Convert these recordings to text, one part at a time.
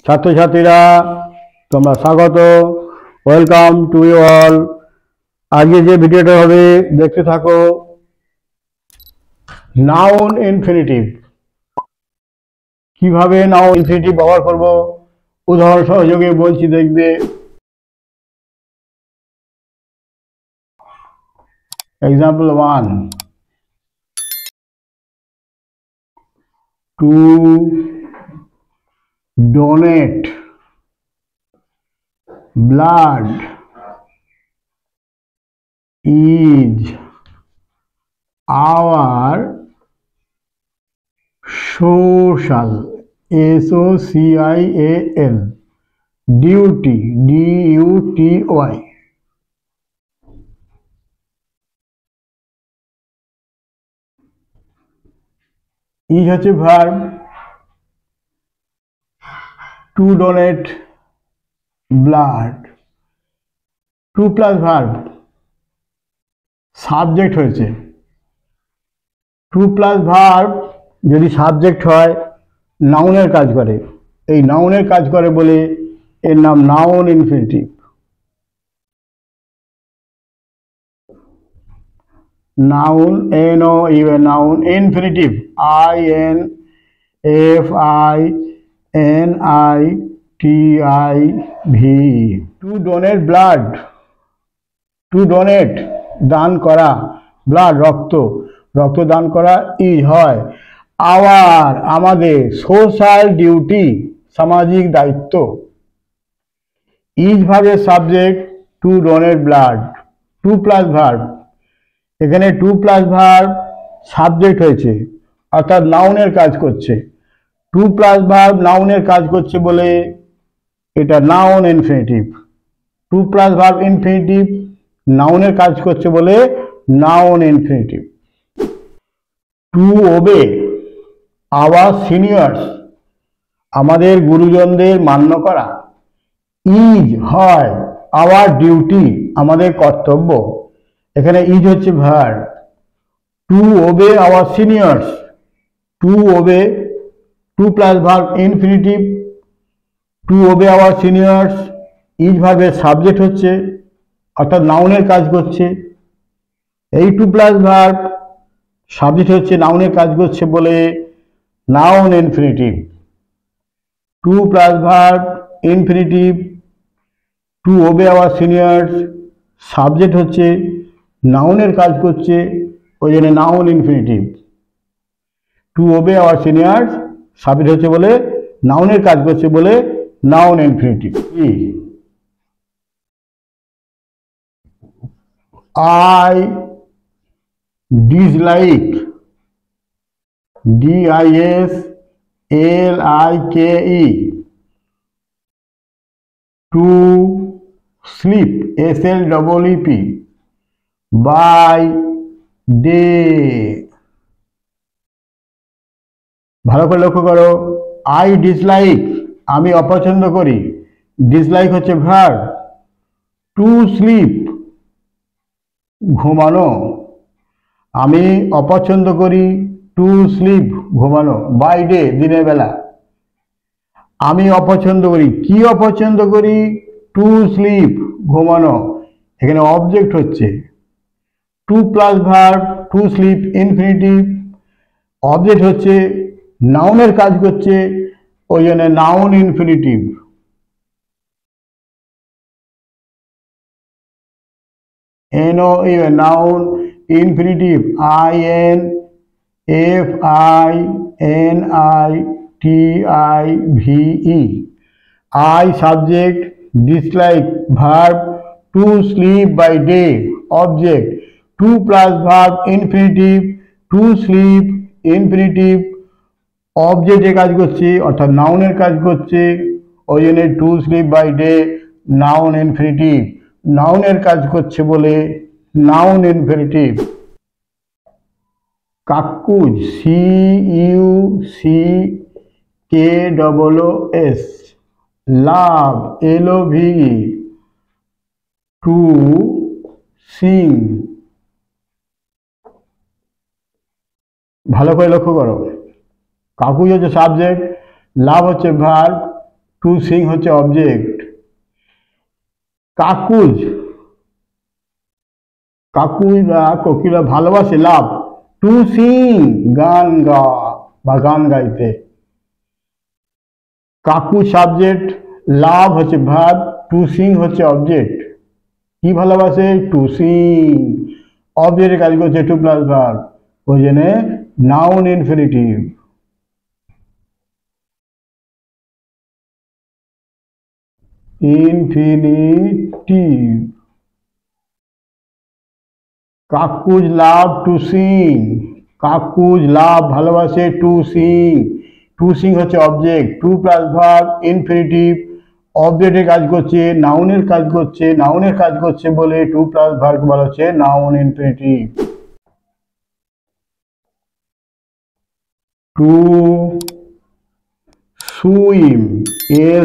ছাত্রছাত্রীরা তোমরা স্বাগত, ওয়েলকাম টু ইউ অল। আজকে যে ভিডিওটা হবে দেখতে থাকো। নাউন ইনফিনিটিভ, কিভাবে নাউন ইনফিনিটিভ ব্যবহার করব উদাহরণ সহযোগে বলছি, দেখবে। Example 1, to donate blood is our social social duty duty is হচ্ছে verb, to donate blood, to plus verb, subject হয়েছে। টু প্লাস ভার্ব যদি সাবজেক্ট হয় নাউনের কাজ করে, এই নাউনের কাজ করে বলে এর নাম noun infinitive. Noun NOUN, noun infinitive INFINITIV। Two donate blood, two donate দান করা, ব্লাড রক্ত, রক্ত দান করা ইজ হয় আওয়ার আমাদের, সোশ্যাল ডিউটি সামাজিক দায়িত্ব। ইজ ভার্বের subject to donate blood, to plus verb, এখানে টু প্লাস ভার্ব সাবজেক্ট হয়েছে অর্থাৎ নাউনের কাজ করছে। টু প্লাস ভার্ব নাউনের কাজ করছে বলে এটা noun infinitive. To plus verb infinitive নাউনের কাজ করছে বলে noun infinitive. To obey our seniors, আমাদের গুরুজনদের মান্য করা। ইজ হয় আওয়ার ডিউটি, আমাদের কর্তব্য। এখানে ইজ হচ্ছে verb. To obey our seniors, to obey, to plus verb infinitive, to obey our seniors, is ভার্বের সাবজেক্ট হচ্ছে অর্থাৎ নাউনের কাজ করছে। এই টু প্লাস ভার্ব সাবজেক্ট হচ্ছে নাউনের কাজ করছে বলে noun infinitive. To plus verb infinitive, to obey our seniors, subject হচ্ছে নাউনের কাজ করছে, ওই জন্য noun infinitive. To obey our seniors subject হচ্ছে বলে নাউনের কাজ করছে বলে noun infinitive. I dislike, DISLIKE, to sleep, SLEEP, by day। ভালো করে লক্ষ্য করো, আই ডিসলাইক আমি অপছন্দ করি, ডিসলাইক হচ্ছে ভার্ব। টু স্লিপ ঘুমানো, আমি অপছন্দ করি টু স্লিপ ঘুমানো, বাই ডে দিনের বেলা। আমি অপছন্দ করি, কি অপছন্দ করি? টু স্লিপ ঘুমানো, এখানে অবজেক্ট হচ্ছে to plus verb, to sleep infinitive, object হচ্ছে নাউনের কাজ করছে, ওই জন্য noun infinitive. Noun infinitive INFINITIVE। I subject, dislike verb, to sleep by day object, to plus verb infinitive, to sleep infinitive, অবজেক্টের কাজ করছে অর্থাৎ নাউনের কাজ করছে, ওই জন্য to sleep by day noun infinitive, নাউনের কাজ করছে বলে noun infinitive. Cuckoos, CUCKOOS, love, LOVE, to sing. ভালো করে লক্ষ্য করো, কাকুজ হচ্ছে সাবজেক্ট, লাভ হচ্ছে ভার্ব, টু সিং হচ্ছে অবজেক্ট। কাকুজ, কাকুই বা কোকিলা ভালোবাসে, লাভ, টু সিং গান গাওয়া বা গান গাইতে। কাকু সাবজেক্ট, লাভ হচ্ছে ভার্ব, টু সিং হচ্ছে অবজেক্ট। কি ভালোবাসে? To sing. অবজেক্টের কাজ করছে টু প্লাস ভার্ব, ওই জন্য noun infinitive. Infinitive. Cuckoos love to sing, cuckoos love ভালোবাসে টু সিং। টু সিং হচ্ছে object, to plus verb infinitive. অবজেক্টের কাজ করছে, নাউনের কাজ করছে, নাউনের কাজ করছে বলে টু প্লাস ভার্ব বলা হচ্ছে noun infinitive. To swim,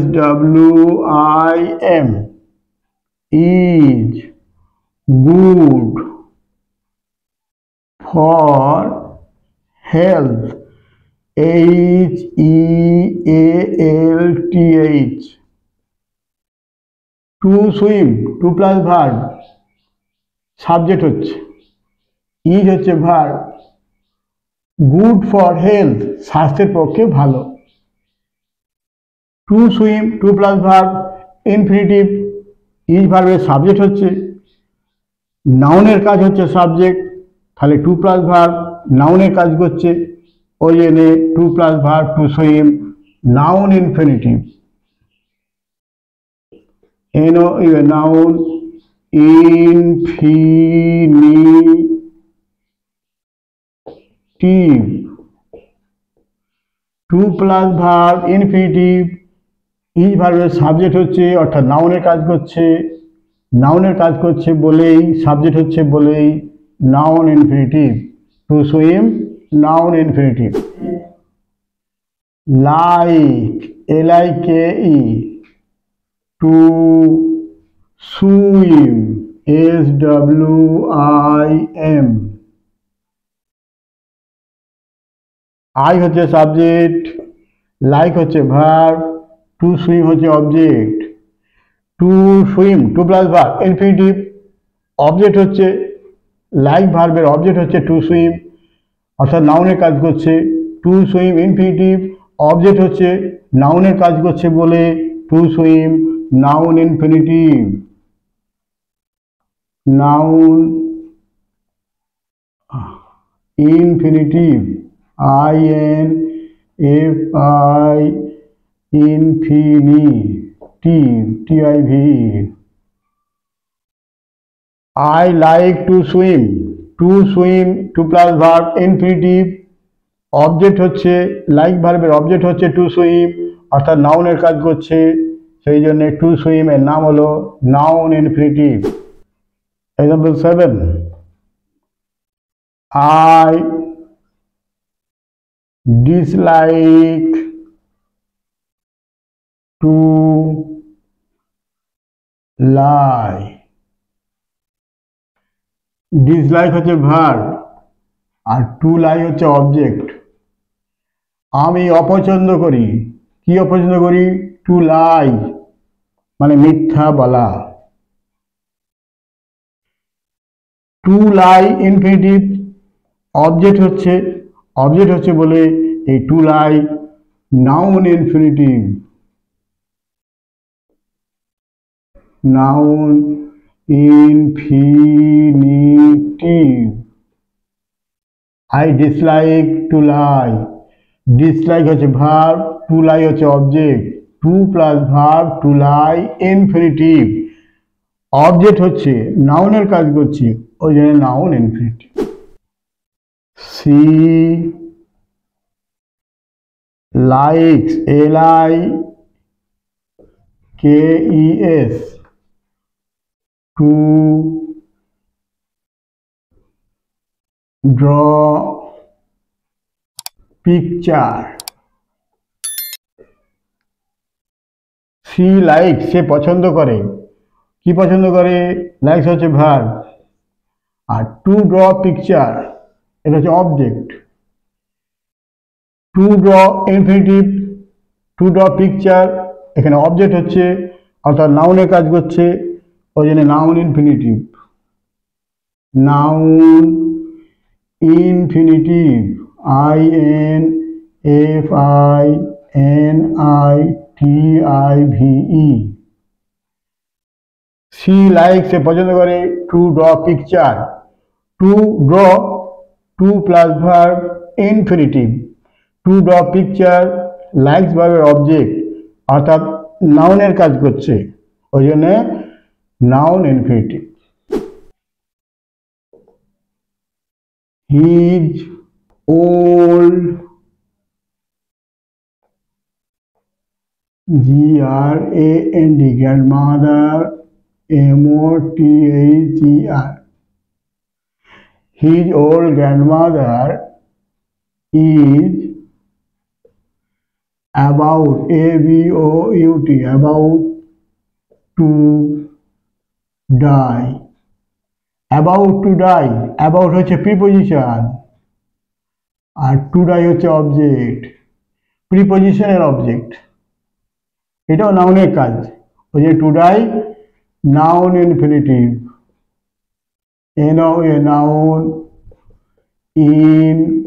SWIM, is good for health, HEALTH। To swim, to plus verb, subject হচ্ছে, ইজ হচ্ছে ভার্ব, গুড ফর হেলথ স্বাস্থ্যের পক্ষে ভালো। To swim, to plus verb infinitive, is ভার্বের subject হচ্ছে, নাউনের কাজ হচ্ছে সাবজেক্ট, তাহলে টু প্লাস ভার্ব নাউনের কাজ করছে, ওই জন্য to plus verb to swim noun infinitive. Noun infinitive. To plus verb infinitive, is ভার্বের সাবজেক্ট হচ্ছে অর্থাৎ নাউনের কাজ করছে, নাউনের কাজ করছে বলেই সাবজেক্ট হচ্ছে বলেই noun infinitive. To swim noun infinitive. Like, LIKE, to swim, SWIM। I হচ্ছে সাবজেক্ট, লাইক হচ্ছে ভার্ব, টু সুইম হচ্ছে object. To swim, to plus verb infinitive, object হচ্ছে, লাইক ভার্বের অবজেক্ট হচ্ছে টু সুইম অর্থাৎ নাউনের কাজ করছে, টু সুইম ইনফিনিটিভ, অবজেক্ট হচ্ছে, নাউনের কাজ করছে বলে to swim noun infinitive. Noun infinitive, INFI, infinitive, TIV। I like to swim, to swim, to plus verb infinitive, object হচ্ছে, লাইক ভার্বের অবজেক্ট হচ্ছে টু সুইম অর্থাৎ নাউনের কাজ করছে, সেই জন্য টু সুইম এর নাম হলো noun infinitive. Example 7, I dislike to lie। Dislike হচ্ছে ভার্ব আর টু লাই হচ্ছে অবজেক্ট। আমি অপছন্দ করি, কি অপছন্দ করি? টু লাই মানে মিথ্যা বলা। টু লাই ইনফিনিটিভ, অবজেক্ট হচ্ছে বলে এই to lie noun infinitive. Noun infinitive. I dislike to lie, dislike হচ্ছে ভার্ব, টু লাই হচ্ছে object, to plus verb to lie infinitive, object হচ্ছে, নাউনের কাজ করছে, ওই জন্য noun infinitive. She likes, LIKES, to draw picture. She like, সে পছন্দ করে, কি পছন্দ করে? লাইকস হচ্ছে ভার্ব আর টু ড্র পিকচার এটা হচ্ছে object. To draw infinitive, to draw picture, এখানে অবজেক্ট হচ্ছে অর্থাৎ নাউনের কাজ করছে, ওই জন্য noun infinitive. Noun infinitive, INFINITIVE। She like, সে পছন্দ করে to draw picture. To draw, to plus verb infinitive, to draw picture, likes ভার্বের অবজেক্ট অর্থাৎ নাউনের কাজ করছে, ওই জন্য noun infinitive. His old, GRAND, grandmother, MOTHER। His old grandmother is about, ABOUT, about to die। About to die, about হচ্ছে preposition আর to die হচ্ছে অবজেক্ট, প্রিপোজিশনের অবজেক্ট, এটাও নাউনের কাজ, ওই যে to die noun infinitive. Noun infinitive.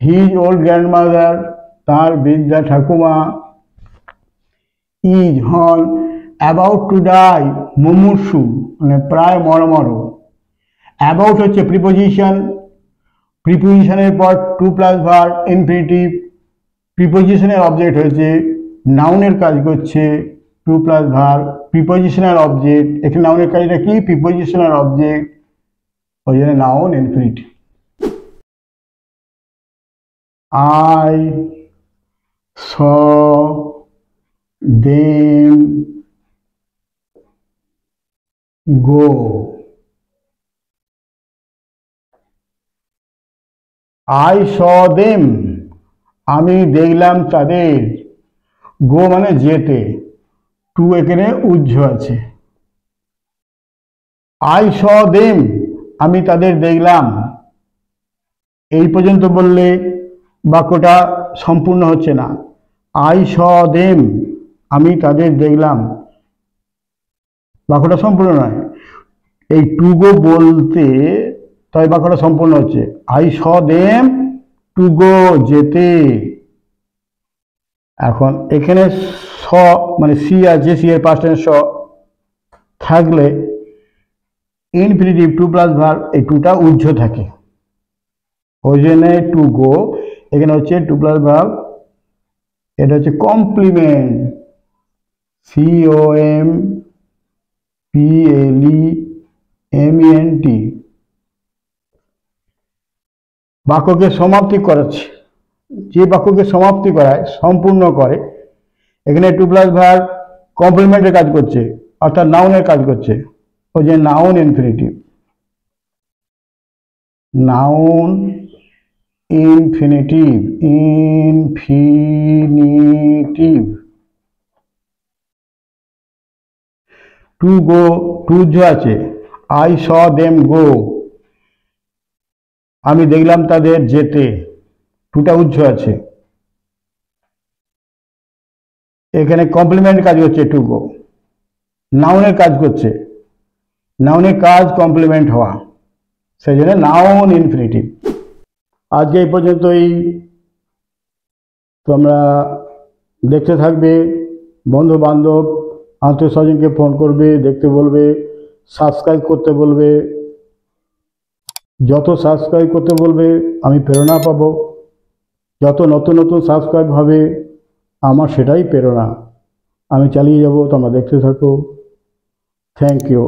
His old grandmother, তার বৃদ্ধা ঠাকুমা, ইজ হন, অ্যাবাউট টু ডাই মুমূর্ষু মানে প্রায় মরমর। অ্যাবাউট হচ্ছে প্রিপোজিশন, প্রিপোজিশনের পর টু প্লাস ভার্ব ইনফিনিটিভ, প্রিপোজিশনের অবজেক্ট হয়েছে নাউনের কাজ করছে, to plus verb prepositional object, এখানে নাউনের কাজটা কি প্রিপোজিশনাল অবজেক্ট, ওই জন্য noun infinitive. I saw them go। I saw them, আমি দেখলাম তাদের, গো মানে যেতে, টু এখানে উজ্জ আছে। I saw them, আমি তাদের দেখলাম, এই পর্যন্ত বললে বাক্যটা সম্পূর্ণ হচ্ছে না। I saw them, আমি তাদের দেখলাম, বাক্যটা সম্পূর্ণ নয়। এই টু গো বলতে তাই বাক্যটা সম্পূর্ণ হচ্ছে। I saw them to go, যেতে। এখন এখানে স মানে সি আছে, সি এর পাস্ট টেন্স স থাকলে ইনফিনিটিভ টু প্লাস ভার্ব এই টুটা উজ্জ থাকে, ওই জন্য টু গো এখানে হচ্ছে টু প্লাস ভার্ব, এটা হচ্ছে কমপ্লিমেন্ট, COMPLEMENT। বাক্যকে সমাপ্তি করাচ্ছে, যে বাক্যকে সমাপ্তি করায় সম্পূর্ণ করে, এখানে টু প্লাস ভার্ব কমপ্লিমেন্টের কাজ করছে অর্থাৎ নাউনের কাজ করছে, ওই যে noun infinitive. Noun infinitive, infinitive. To go, to আছে, I saw them go, আমি দেখলাম তাদের যেতে, টুটা উজ্জ আছে। এখানে কমপ্লিমেন্ট কাজ করছে, টু গো নাউনের কাজ করছে, নাউনের কাজ কমপ্লিমেন্ট হওয়া, সেই জন্য নাউন ইনফিনিটিভ। আজকে এই পর্যন্তই, তোমরা দেখতে থাকবে, বন্ধু বান্ধব আত্মীয় স্বজনকে ফোন করবে, দেখতে বলবে, সাবস্ক্রাইব করতে বলবে, যত সাবস্ক্রাইব করতে বলবে আমি প্রেরণা পাবো, যত নতুন নতুন সাবস্ক্রাইব হবে আমার সেটাই প্রেরণা, আমি চালিয়ে যাব, তোমরা দেখতে থাকো। Thank you.